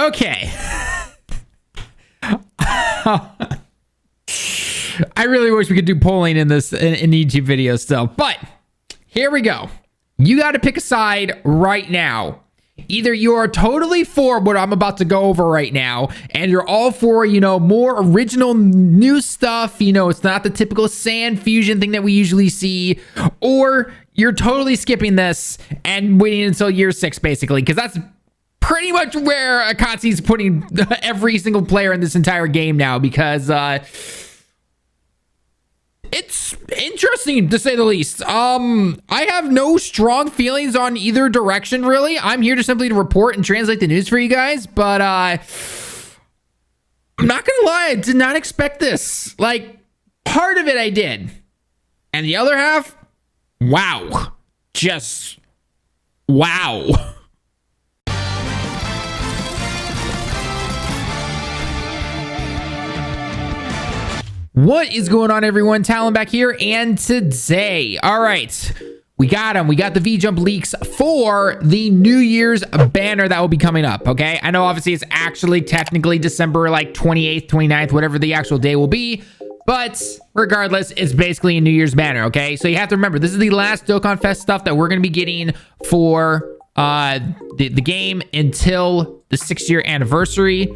Okay. I really wish we could do polling in this in YouTube video still, but here we go. You got to pick a side right now. Either you are totally for what I'm about to go over right now, and you're all for, you know, more original new stuff. You know, it's not the typical Saiyan fusion thing that we usually see, or you're totally skipping this and waiting until year 6, basically, because that's pretty much where Akatsuki's putting every single player in this entire game now, because it's interesting to say the least. I have no strong feelings on either direction, really. I'm here to simply report and translate the news for you guys, but I'm not gonna lie, I did not expect this. Like, part of it I did, and the other half, wow. Just wow. What is going on, everyone? Talon back here, and today, all right, we got them. We got the vjump leaks for the New Year's banner that will be coming up, okay? I know, obviously, it's actually technically December, like, 28th, 29th, whatever the actual day will be, but regardless, it's basically a New Year's banner, okay? So you have to remember, this is the last Dokkanfest stuff that we're going to be getting for the game until the 6-year anniversary.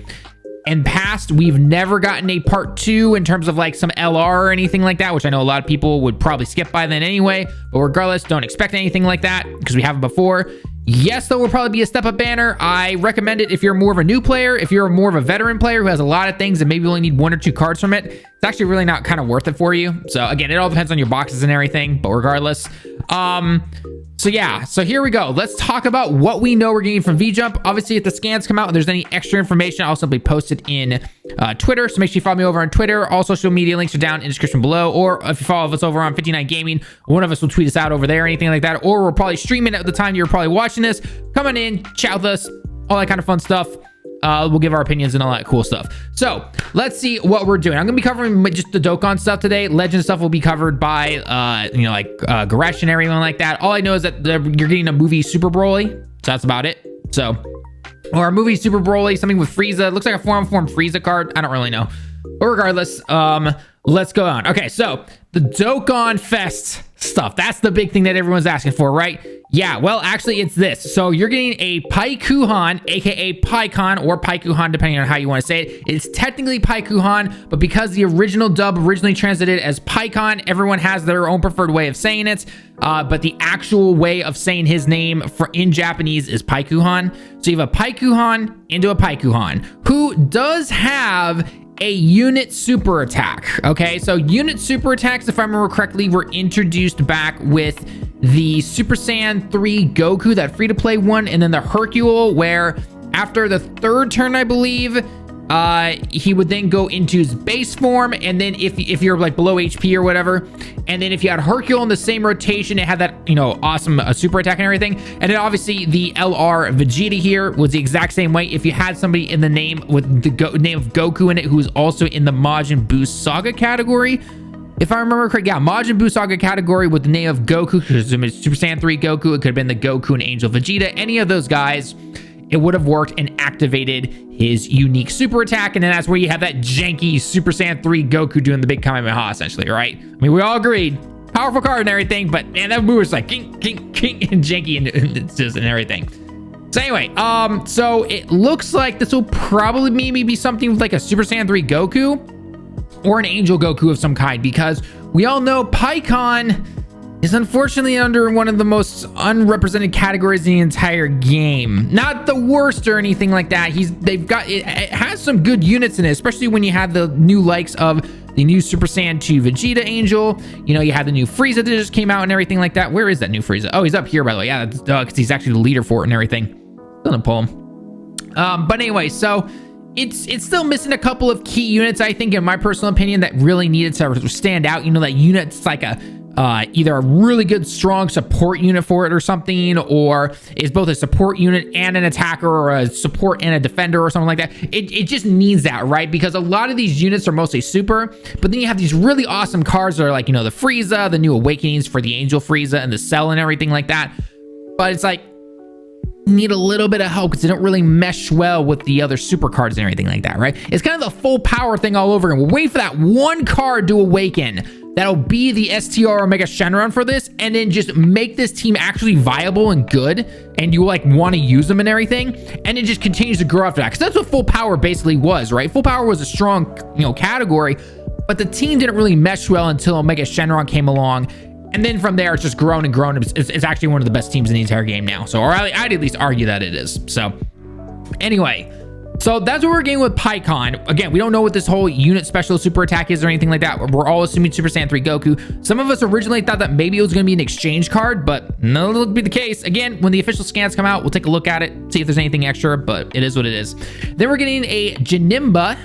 In past, we've never gotten a part 2 in terms of like some LR or anything like that, which I know a lot of people would probably skip by then anyway, but regardless, don't expect anything like that because we haven't before. Yes, there will probably be a step up banner. I recommend it if you're more of a new player. If you're more of a veteran player who has a lot of things and maybe only need 1 or 2 cards from it, it's actually really not kind of worth it for you. So again, it all depends on your boxes and everything, but regardless, so yeah, so here we go. Let's talk about what we know we're getting from vjump. Obviously, if the scans come out and there's any extra information, I'll simply post it in Twitter. So make sure you follow me over on Twitter. All social media links are down in the description below. Or if you follow us over on 59 Gaming, one of us will tweet us out over there, anything like that. Or we're probably streaming at the time you're probably watching this. Come on in, chat with us, all that kind of fun stuff. We'll give our opinions and all that cool stuff. So let's see what we're doing. I'm gonna be covering just the Dokkan stuff today. Legend stuff will be covered by you know, like Goresh and everyone like that. All I know is that you're getting a movie Super Broly, so that's about it. So, or a movie Super Broly, something with Frieza. It looks like a form Frieza card. I don't really know, but regardless, let's go on. Okay, so the Dokkanfest stuff, that's the big thing that everyone's asking for, right? Yeah, well, actually, it's this. So you're getting a Paikuhan, aka Paikon, or Paikuhan, depending on how you want to say it. It's technically Paikuhan, but because the original dub originally translated as Paikon, everyone has their own preferred way of saying it. But the actual way of saying his name in Japanese is Paikuhan. So you have a Paikuhan into a Paikuhan, who does have a unit super attack. Okay, so unit super attacks, if I remember correctly, were introduced back with the Super Saiyan 3 Goku, that free-to-play one, and then the Hercule, where after the 3rd turn, I believe, he would then go into his base form, and then if you're like below HP or whatever, and then if you had Hercule in the same rotation, it had that, you know, awesome super attack and everything. And then obviously the LR Vegeta here was the exact same way. If you had somebody in the name with the name of Goku in it, who is also in the Majin Buu Saga category, if I remember correctly, yeah, Majin Buu Saga category with the name of Goku, because it's Super Saiyan 3 Goku, it could have been the Goku and Angel Vegeta, any of those guys, it would have worked and activated his unique super attack. And then that's where you have that janky Super Saiyan 3 Goku doing the big Kamehameha, essentially, right? I mean, we all agreed, powerful card and everything, but man, that move was like king, king, king, and janky and everything. So anyway, so it looks like this will probably maybe be something with like a Super Saiyan 3 Goku or an Angel Goku of some kind, because we all know Paikon is unfortunately under one of the most unrepresented categories in the entire game. Not the worst or anything like that. It has some good units in it, especially when you have the new likes of the new Super Saiyan 2 Vegeta Angel. You know, you have the new Frieza that just came out and everything like that. Where is that new Frieza? Oh, he's up here, by the way. Yeah, that's because he's actually the leader for it and everything. Doesn't pull him. But anyway, so it's still missing a couple of key units, I think, in my personal opinion, that really needed to stand out. You know, that unit's like a either a really good strong support unit for it or something, or is both a support unit and an attacker, or a support and a defender or something like that. It just needs that, right? Because a lot of these units are mostly super, but then you have these really awesome cards that are like, you know, the Frieza, the new awakenings for the Angel Frieza and the Cell and everything like that. But it's like, need a little bit of help because they don't really mesh well with the other super cards and everything like that, right? It's kind of the full power thing all over, and we'll wait for that one card to awaken. That'll be the STR Omega Shenron for this, and then just make this team actually viable and good, and you like want to use them and everything, and it just continues to grow after that, because that's what full power basically was, right? Full power was a strong, category, but the team didn't really mesh well until Omega Shenron came along. And then from there, it's just grown and grown. It's actually one of the best teams in the entire game now. So, or I'd at least argue that it is. So, anyway, so that's what we're getting with PyCon. Again, we don't know what this whole unit special super attack is or anything like that. We're all assuming Super Saiyan 3 Goku. Some of us originally thought that maybe it was going to be an exchange card, but no, it'll be the case. Again, when the official scans come out, we'll take a look at it, see if there's anything extra, but it is what it is. Then we're getting a Janemba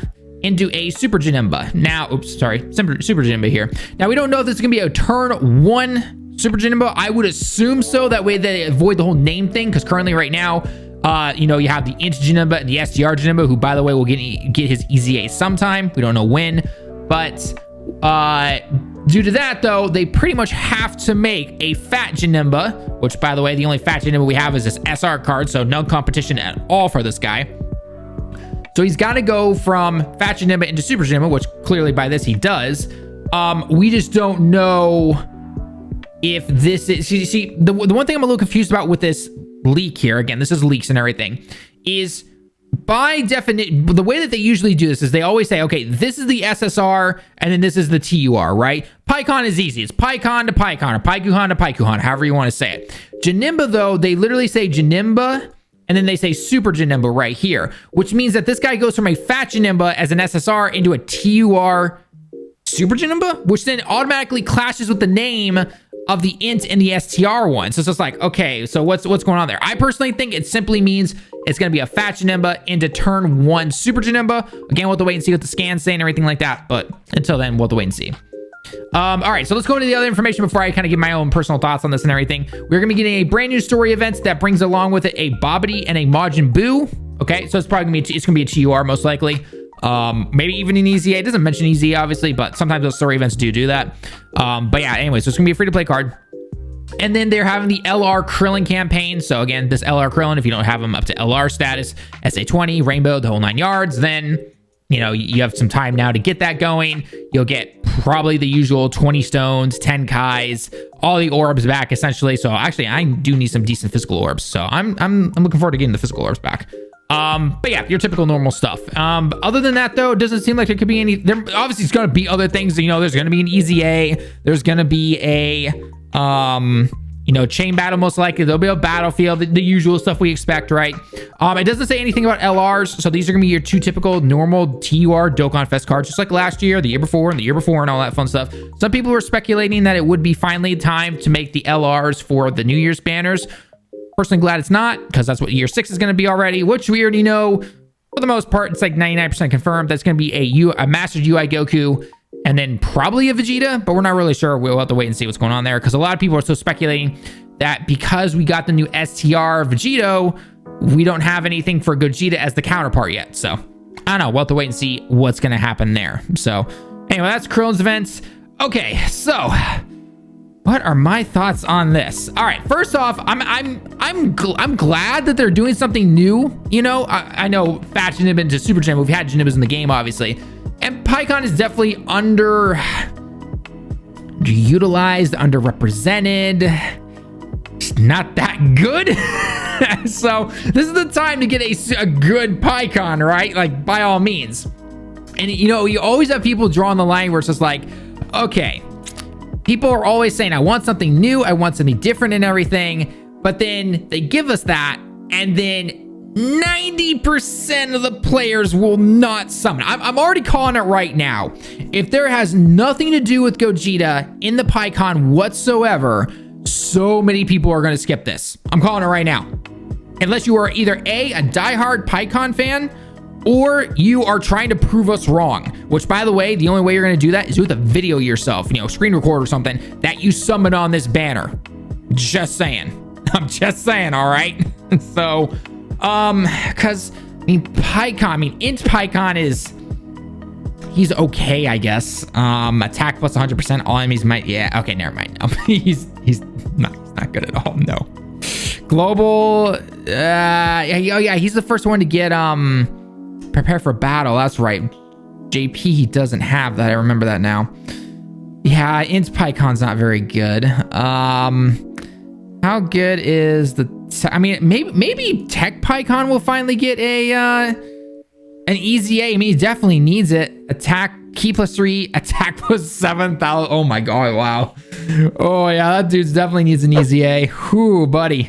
into a Super Janemba. Now, oops, sorry, Super Janemba here. Now, we don't know if this is gonna be a turn 1 Super Janemba. I would assume so. That way they avoid the whole name thing, because currently right now, you have the Int Janemba and the STR Janemba, who, by the way, will get his EZA sometime. We don't know when, but due to that, though, they pretty much have to make a Fat Janemba, which, by the way, the only Fat Janemba we have is this SR card, so no competition at all for this guy. So he's got to go from Fat Janemba into Super Janemba, which clearly by this he does. We just don't know if this is... See, the one thing I'm a little confused about with this leak here, again, this is leaks and everything, is by definition, the way that they usually do this is they always say, okay, this is the SSR, and then this is the TUR, right? PyCon is easy. It's PyCon to PyCon, or PyCuhan to PyCuhan, however you want to say it. Janemba, though, they literally say Janemba, and then they say Super Janemba right here, which means that this guy goes from a Fat Janemba as an SSR into a TUR Super Janemba, which then automatically clashes with the name of the Int and the STR one. So it's just like, okay, so what's going on there? I personally think it simply means it's going to be a Fat Janemba into turn 1 Super Janemba. Again, we'll have to wait and see what the scans say and everything like that, but until then, we'll have to wait and see. All right, so let's go into the other information before I kind of give my own personal thoughts on this and everything. We're going to be getting a brand new story event that brings along with it a Bobbity and a Majin Buu. Okay, so it's probably going to be a TUR most likely. Maybe even an EZA. It doesn't mention EZA, obviously, but sometimes those story events do that. But yeah, anyway, so it's going to be a free-to-play card. And then they're having the LR Krillin campaign. So again, this LR Krillin, if you don't have them up to LR status, SA20, Rainbow, the whole 9 yards, then... you have some time now to get that going. You'll get probably the usual 20 stones, 10 Kais, all the orbs back essentially. So actually, I do need some decent physical orbs. So I'm looking forward to getting the physical orbs back. But yeah, your typical normal stuff. Other than that, though, it doesn't seem like there could be any. There obviously it's going to be other things. There's going to be an EZA. There's going to be a chain battle most likely. There'll be a battlefield, the usual stuff we expect, right? It doesn't say anything about LRs, so these are gonna be your 2 typical normal TUR Dokkanfest cards, just like last year, the year before, and all that fun stuff. Some people were speculating that it would be finally time to make the LRs for the New Year's banners. Personally glad it's not, because that's what year 6 is gonna be already, which we already know. For the most part, it's like 99% confirmed. That's gonna be a Mastered UI Goku, and then probably a Vegeta, but we're not really sure. We'll have to wait and see what's going on there, because a lot of people are still speculating that because we got the new STR Vegito, we don't have anything for Gogeta as the counterpart yet. So, I don't know. We'll have to wait and see what's going to happen there. So, anyway, that's Krillin's events. Okay, so what are my thoughts on this? All right, first off, I'm glad that they're doing something new. I know Fat Janemba into Super Janemba. We've had Janembas in the game, obviously. And PyCon is definitely underutilized, underrepresented. It's not that good. So this is the time to get a good PyCon, right? Like, by all means. And, you always have people drawing the line where it's just like, okay, people are always saying, I want something new. I want something different and everything. But then they give us that, and then 90% of the players will not summon. I'm already calling it right now. If there has nothing to do with Gogeta in the PyCon whatsoever, so many people are going to skip this. I'm calling it right now. Unless you are either a diehard PyCon fan, or you are trying to prove us wrong. Which, by the way, the only way you're going to do that is with a video yourself, screen record or something that you summon on this banner. Just saying. I'm just saying, all right? So... because, PyCon, Int PyCon he's okay, I guess. Attack plus 100%, all enemies might, yeah, okay, never mind. No, he's not good at all, no. Global Oh yeah, he's the first one to get prepare for battle. That's right. JP, he doesn't have that. I remember that now. Yeah, Int PyCon's not very good. How good is the... I mean, maybe Tech PyCon will finally get an easy A. I mean, he definitely needs it. Attack, key +3, attack +7,000. Oh my god, wow. Oh yeah, that dude definitely needs an easy A. Whew, buddy.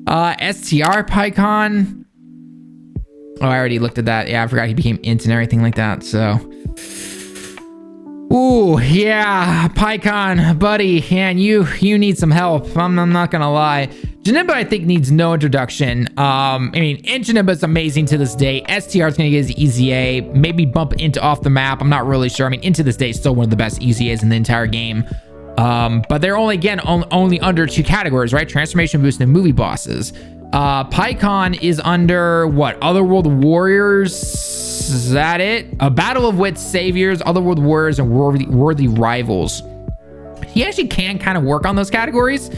STR PyCon. Oh, I already looked at that. Yeah, I forgot he became Int and everything like that, so... Ooh, yeah, PyCon, buddy, and you need some help. I'm not gonna lie. Janemba, I think, needs no introduction. I mean, Janemba is amazing to this day. STR is gonna get his easy A. Maybe bump into off the map. I'm not really sure. I mean, into this day, is still one of the best easy A's in the entire game. But they're only under 2 categories, right? Transformation boost and movie bosses. PyCon is under what? Otherworld Warriors. Is that it? A Battle of Wits, Saviors, Otherworld Warriors, and Worthy Rivals. He actually can kind of work on those categories,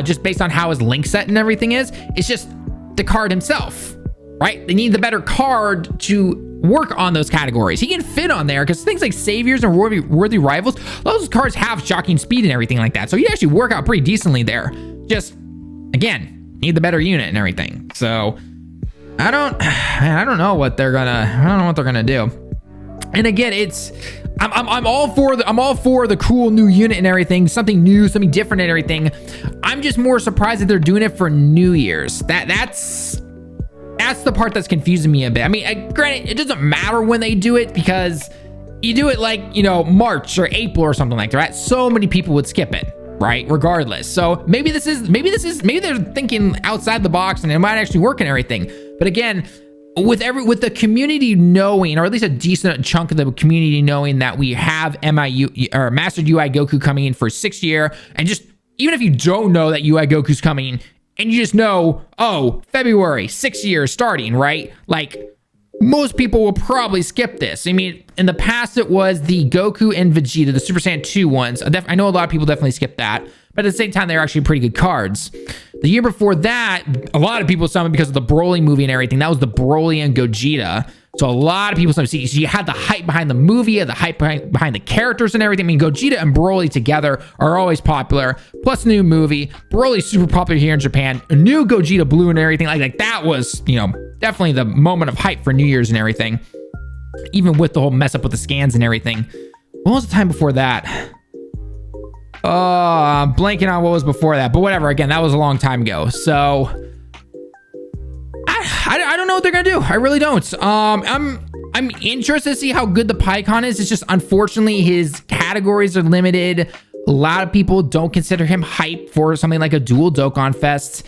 just based on how his link set and everything is. It's just the card himself, right? They need the better card to work on those categories. He can fit on there because things like Saviors and Worthy Rivals, those cards have shocking speed and everything like that. So he'd actually work out pretty decently there. Just, again, need the better unit and everything. So... I don't know what they're gonna do. And again, I'm all for the cool new unit and everything, something new, something different and everything. I'm just more surprised that they're doing it for New Year's. That's the part that's confusing me a bit. I mean, granted, it doesn't matter when they do it because you do it like, you know, March or April or something like that, right? So many people would skip it, right? Regardless. So maybe they're thinking outside the box and it might actually work and everything. But again, with the community knowing, or at least a decent chunk of the community knowing that we have MIU or Mastered UI Goku coming in for 6th year, and just even if you don't know that UI Goku's coming, and you just know, oh, February, 6th year starting, right? Like most people will probably skip this. I mean, in the past it was the Goku and Vegeta, the Super Saiyan 2 ones. I know a lot of people definitely skipped that, but at the same time, they're actually pretty good cards. The year before that, a lot of people summoned because of the Broly movie and everything. That was the Broly and Gogeta. So a lot of people summoned. So you had the hype behind the movie, the hype behind the characters and everything. I mean, Gogeta and Broly together are always popular. Plus, new movie. Broly's super popular here in Japan. A new Gogeta Blue and everything. Like that was, you know, definitely the moment of hype for New Year's and everything. Even with the whole mess up with the scans and everything. What was the time before that? Oh, I'm blanking on what was before that, but whatever. Again, that was a long time ago. So I don't know what they're gonna do. I really don't. I'm interested to see how good the PyCon is. It's just unfortunately his categories are limited. A lot of people don't consider him hype for something like a dual Dokkanfest.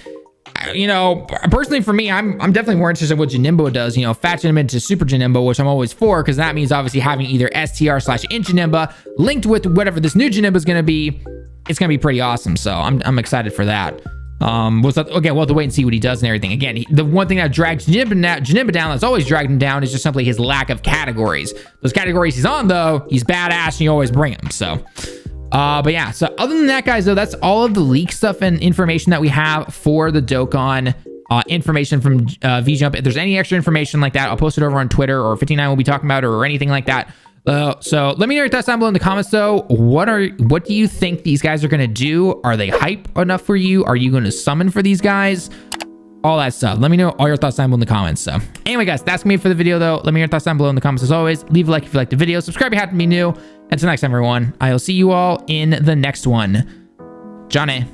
You know, personally for me, I'm definitely more interested in what Janemba does. You know, Fat Janemba into Super Janemba, which I'm always for, because that means obviously having either STR/Int Janemba linked with whatever this new Janemba is going to be. It's going to be pretty awesome. So I'm excited for that. Again, we'll have to wait and see what he does and everything. Again, the one thing that drags Janemba down, that's always dragged him down, is just simply his lack of categories. Those categories he's on, though, he's badass and you always bring him. So. But yeah, so other than that, guys, though, that's all of the leak stuff and information that we have for the Dokkan information from vjump. If there's any extra information like that, I'll post it over on Twitter, or 59 will be talking about it, or anything like that. So let me know your thoughts down below in the comments, though. What do you think these guys are going to do? Are they hype enough for you? Are you going to summon for these guys? All that stuff. Let me know all your thoughts down below in the comments. So anyway, guys, that's me for the video, though. Let me know your thoughts down below in the comments. As always, leave a like if you liked the video. Subscribe if you happen to be new. Until next time, everyone, I'll see you all in the next one. Johnny.